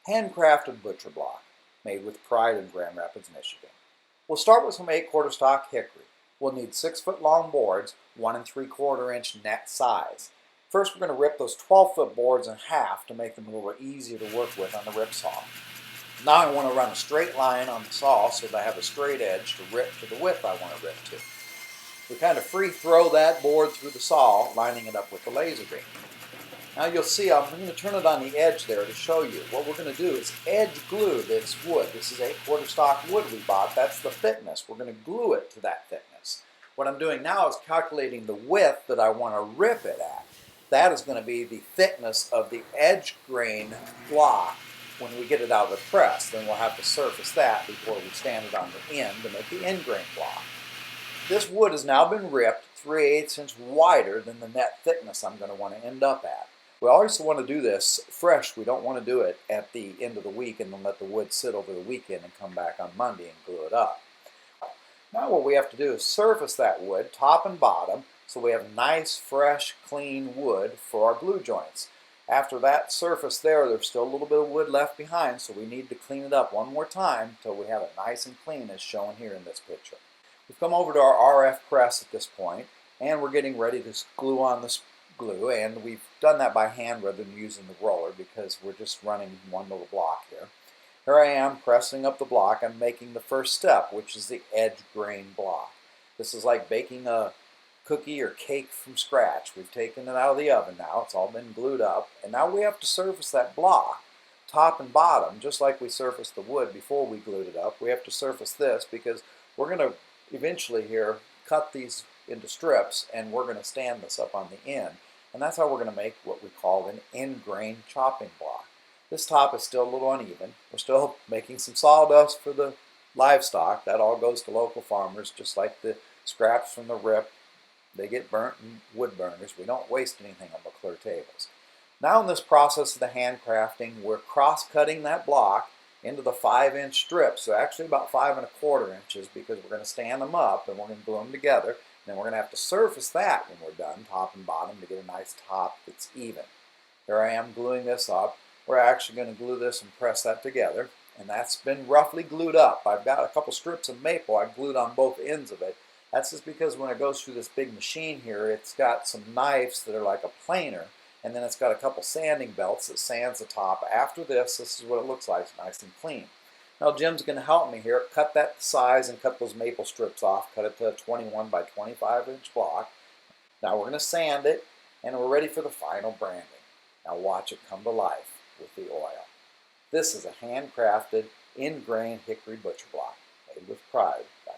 handcrafted butcher block made with pride in Grand Rapids, Michigan. We'll start with some 8/4 stock hickory. We'll need 6-foot long boards, 1 3/4 inch net size. First, we're going to rip those 12-foot boards in half to make them a little easier to work with on the rip saw. Now I want to run a straight line on the saw so that I have a straight edge to rip to the width I want to rip to. We kind of free throw that board through the saw, lining it up with the laser beam. Now you'll see I'm going to turn it on the edge there to show you. What we're going to do is edge glue this wood. This is 8/4 stock wood we bought. That's the thickness. We're going to glue it to that thickness. What I'm doing now is calculating the width that I want to rip it at. That is going to be the thickness of the edge grain block when we get it out of the press. Then we'll have to surface that before we stand it on the end to make the end grain block. This wood has now been ripped 3/8 inch wider than the net thickness I'm going to want to end up at. We also want to do this fresh. We don't want to do it at the end of the week and then let the wood sit over the weekend and come back on Monday and glue it up. Now what we have to do is surface that wood top and bottom so we have nice, fresh, clean wood for our glue joints. After that surface there's still a little bit of wood left behind, so we need to clean it up one more time until we have it nice and clean as shown here in this picture. We've come over to our RF press at this point, and we're getting ready to glue on this glue, and we've done that by hand rather than using the roller because we're just running one little block here. Here I am pressing up the block. I'm making the first step, which is the edge grain block. This is like baking a cookie or cake from scratch. We've taken it out of the oven now. It's all been glued up, and now we have to surface that block top and bottom just like we surfaced the wood before we glued it up. We have to surface this because we're going to eventually here cut these into strips, and we're going to stand this up on the end, and that's how we're going to make what we call an end grain chopping block. This top is still a little uneven. We're still making some sawdust for the livestock. That all goes to local farmers, just like the scraps from the rip. They get burnt in wood burners. We don't waste anything on McClure tables. Now in this process of the handcrafting, we're cross-cutting that block into the 5-inch strips, so actually about 5 1/4 inches, because we're going to stand them up and we're going to glue them together. And then we're going to have to surface that when we're done, top and bottom, to get a nice top that's even. Here I am gluing this up. We're actually going to glue this and press that together, and that's been roughly glued up. I've got a couple strips of maple I glued on both ends of it. That's just because when it goes through this big machine here, it's got some knives that are like a planer, and then it's got a couple sanding belts that sands the top. After this is what it looks like, nice and clean. Now Jim's going to help me here, cut that size and cut those maple strips off, cut it to a 21 by 25 inch block. Now we're going to sand it, and we're ready for the final branding. Now watch it come to life with the oil. This is a handcrafted, end grain hickory butcher block made with pride by